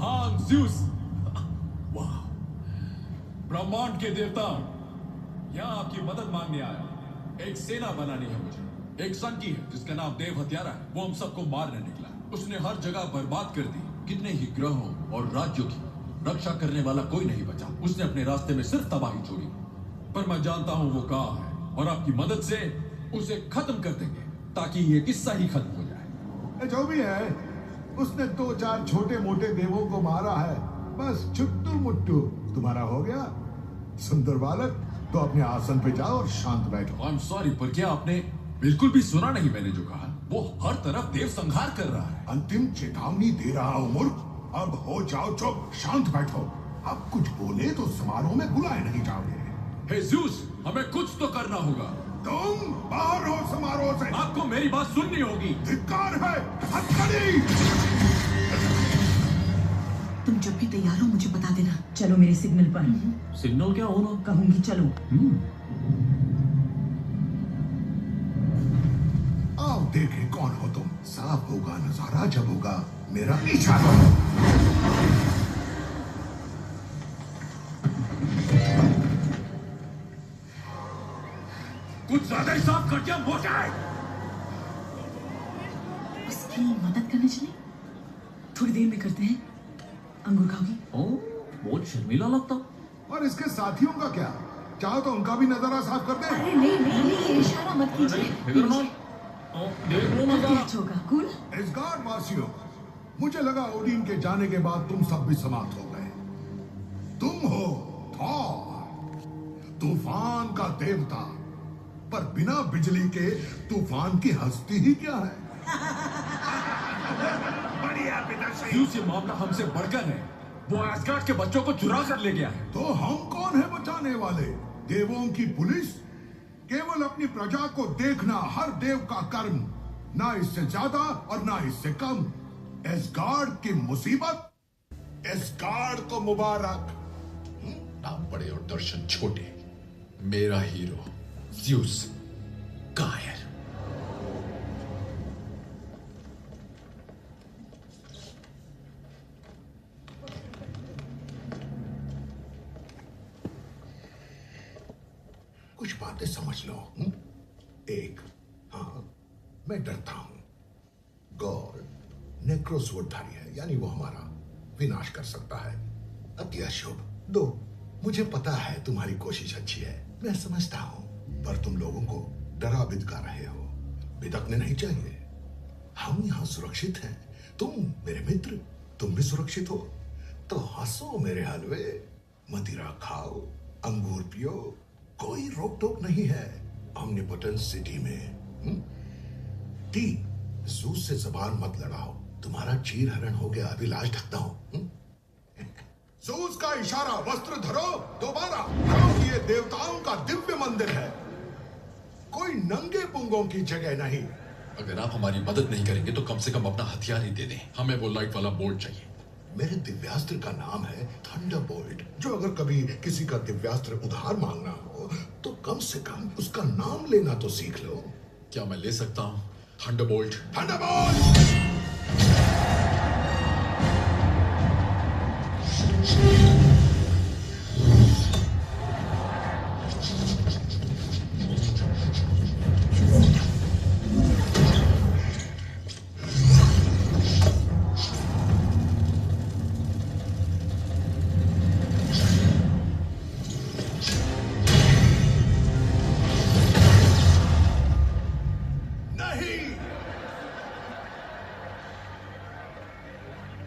महान ज़्यूस। वाह, ब्रह्मांड के देवता, यहाँ आपकी मदद मांगने आया। एक सेना बनानी है मुझे। एक संगी है जिसका नाम देव हत्यारा है, वो हम सबको मारने निकला। उसने हर जगह बर्बाद कर दी। कितने ही ग्रहों और राज्यों की रक्षा करने वाला कोई नहीं बचा। उसने अपने रास्ते में सिर्फ तबाही छोड़ी। पर मैं जानता हूँ वो कहाँ है, और आपकी मदद से उसे खत्म कर देंगे ताकि ये किस्सा ही खत्म हो जाए। जो भी है, उसने 2-4 छोटे मोटे देवों को मारा है। बस छुट्टू मुट्टू तुम्हारा हो गया। सुंदर बालक, तो अपने आसन पे जाओ और शांत बैठो। आई एम सॉरी, पर क्या आपने बिल्कुल भी सुना नहीं मैंने जो कहा? वो हर तरफ देव संहार कर रहा है। अंतिम चेतावनी दे रहा हूँ मूर्ख। अब हो जाओ चुप, शांत बैठो। अब कुछ बोले तो समारोह में बुलाए नहीं जाओगे। हे ज़्यूस, हमें कुछ तो करना होगा। तुम बाहर हो समारोह से। आपको मेरी बात सुननी होगी। धिक्कार है, हथकड़ी। तुम जब भी तैयार हो मुझे बता देना। चलो मेरे सिग्नल पर। सिग्नल क्या होना? कहूंगी चलो। आओ देखें कौन हो तुम। साफ होगा नजारा जब होगा मेरा इशारा। कुछ ज्यादा ही साफ कर दिया मोटा है। उसकी मदद करने चले? थोड़ी देर में करते हैं। अंगूर खाओगी? बहुत शर्मीला लगता। और इसके साथियों का क्या? चाहो तो उनका भी नजारा साफ कर दे। अरे नहीं, इशारा मत कीजिए। देख लो ना क्या अच्छा होगा? कूल? एसगार्ड वासियों, मुझे लगा ओडिन के जाने के बाद तुम सब भी समाप्त हो गए। तुम हो थॉर, तूफान का देवता। पर बिना बिजली के तूफान की हस्ती ही क्या है? बढ़िया पिताश्री। ज़्यूस, ये मामला हमसे बढ़कर है। वो एस्गार्ड के बच्चों को चुरा कर ले गया है। तो हम कौन है बचाने वाले? देवों की पुलिस? केवल अपनी प्रजा को देखना हर देव का कर्म, ना इससे ज्यादा और ना इससे कम। एसगार्ड की मुसीबत, एसगार्ड को मुबारक। नाम बड़े और दर्शन छोटे। मेरा हीरो ज़्यूस कायर। कुछ बातें समझ लो। एक, हाँ, मैं डरता हूं। गॉड नेक्रोसवोर्डधारी है, यानी वो हमारा विनाश कर सकता है। अति अशुभ। दो, मुझे पता है तुम्हारी कोशिश अच्छी है, मैं समझता हूं, पर तुम लोगों को डरा बिधका रहे हो। बिदकने नहीं चाहिए। हम यहां सुरक्षित हैं। तुम मेरे मित्र, तुम भी सुरक्षित हो। तो हंसो मेरे हलवे, मदिरा खाओ, अंगूर पियो, कोई रोक टोक नहीं है ऑमनिपोटेंस सिटी में। टी, ज़ूस से जबान मत लड़ाओ। तुम्हारा चीर हरण हो गया, अभी लाज ढकता हूं। ज़ूस का इशारा, वस्त्र धरो, दोबारा। क्योंकि ये देवताओं का दिव्य मंदिर है, कोई नंगे पुंगों की जगह नहीं। अगर आप हमारी मदद नहीं करेंगे तो कम से कम अपना हथियार ही दे दें। हमें वो लाइट वाला बोल्ट चाहिए। मेरे दिव्यास्त्र का नाम है थंडरबोल्ट। जो अगर कभी किसी का दिव्यास्त्र उधार मांगना हो तो कम से कम उसका नाम लेना तो सीख लो। क्या मैं ले सकता हूँ थंडरबोल्ट? थंडरबोल्ट!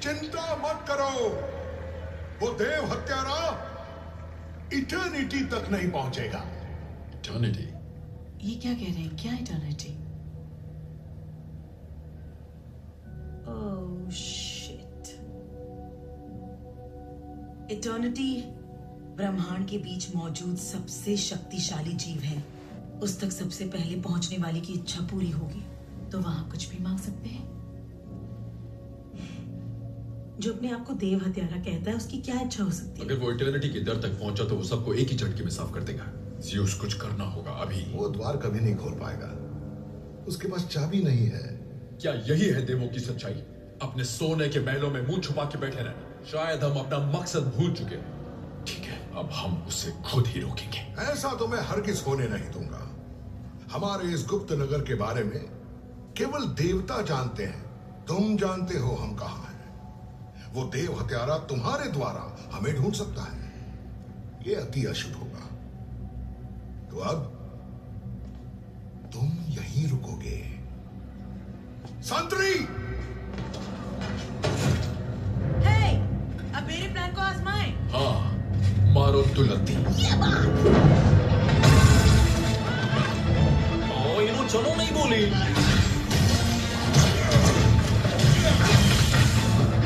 चिंता मत करो, वो देव हत्यारा इटर्निटी तक नहीं पहुंचेगा। इटर्निटी? ये क्या कह रहे हैं? क्या इटर्निटी? Oh shit. इटर्निटी ब्रह्मांड के बीच मौजूद सबसे शक्तिशाली जीव है। उस तक सबसे पहले पहुंचने वाले की इच्छा पूरी होगी तो वहां कुछ भी मांग सकते हैं। जो अपने आप को देव हत्यारा कहता है उसकी क्या इच्छा हो सकती है? अगर वो इटर्निटी की दर तक पहुंचा तो वो सबको एक ही झटके में साफ कर देगा। ज़्यूस, कुछ करना होगा अभी। वो द्वार कभी नहीं खोल पाएगा, उसके पास चाबी नहीं है। क्या यही है देवों की सच्चाई? अपने सोने के महलों में मुंह छुपा के बैठे रहना, शायद हम अपना मकसद भूल चुके हैं। ठीक है, अब हम उसे खुद ही रोकेंगे। ऐसा तो मैं हरगिज होने नहीं दूंगा। हमारे इस गुप्त नगर के बारे में केवल देवता जानते हैं। तुम जानते हो हम कहां हैं। वो देव हत्यारा तुम्हारे द्वारा हमें ढूंढ सकता है। ये अति अशुभ होगा। तो अब तुम यहीं रुकोगे। संतरी, हे, अब मेरे प्लान को आजमाएं। हाँ, मारो तुलंती। इन्हों चलो नहीं बोली।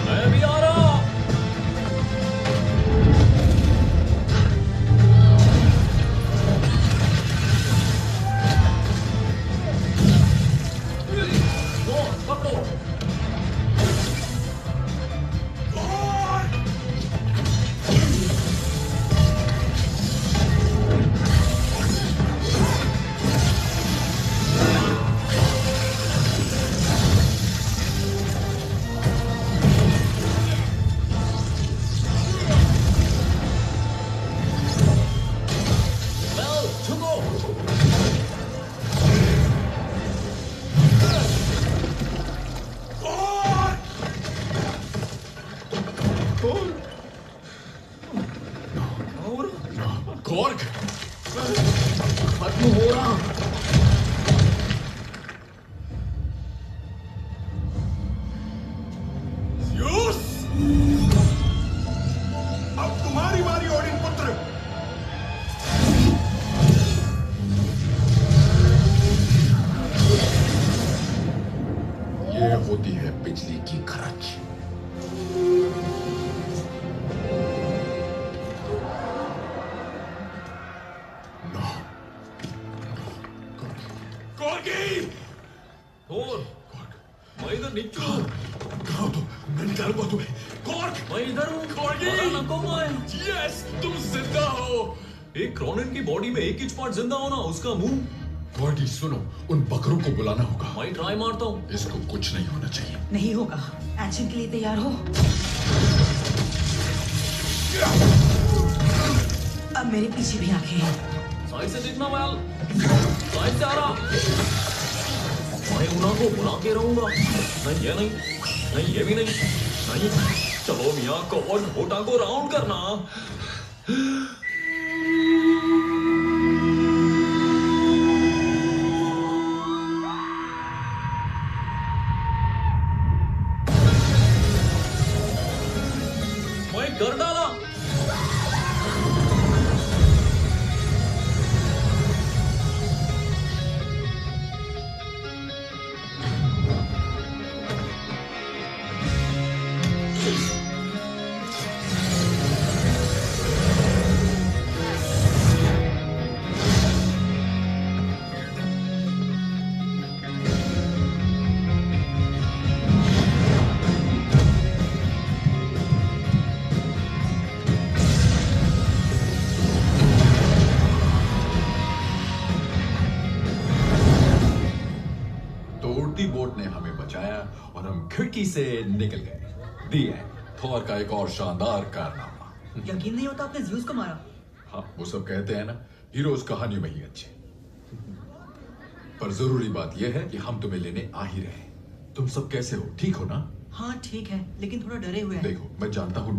मैं भी आ रहा। पकड़ो। वेल, झुको। और कॉर्क, खत्म हो रहा। यूस! अब तुम्हारी बारी ओडिन पुत्र। ये होती है बिजली की खरच। No, Corky! और मैं इधर नीचे हूँ। कहाँ हो तुम? मैं निकालूंगा तुम्हें। कॉर्क! मैं इधर हूँ। कॉर्की! मरा नको मैं। यस, तुम जिंदा हो। एक क्रॉनिन की बॉडी में एक इंच पार्ट जिंदा होना, उसका मुंह। कॉर्की सुनो, उन बकरों को बुलाना होगा। मैं ट्राई मारता हूँ। इसको कुछ नहीं होना चाहिए। नहीं होगा। एक्शन के लिए तैयार हो। अब मेरे पीछे भी आंखें हैं। साइड से देखना वेल। साइड से आ रहा। मैं उन्हें को बुला के रहूंगा। नहीं ये नहीं, नहीं ये भी नहीं, नहीं। चलो मियाँ कौन होटा को राउंड करना। मैं कर डाला। उड़ती बोट ने हमें बचाया और हम खिड़की से निकल गए। दिए थॉर का एक और शानदार कारनामा। यकीन नहीं होता आपने ज़्यूस को मारा। हाँ, वो सब कहते हैं ना, हीरोज कहानी में ही अच्छे। पर जरूरी बात यह है कि हम तुम्हें लेने आ ही रहे। तुम सब कैसे हो? ठीक हो ना? हाँ ठीक है, लेकिन थोड़ा डरे हुए हैं। देखो, मैं जानता हूँ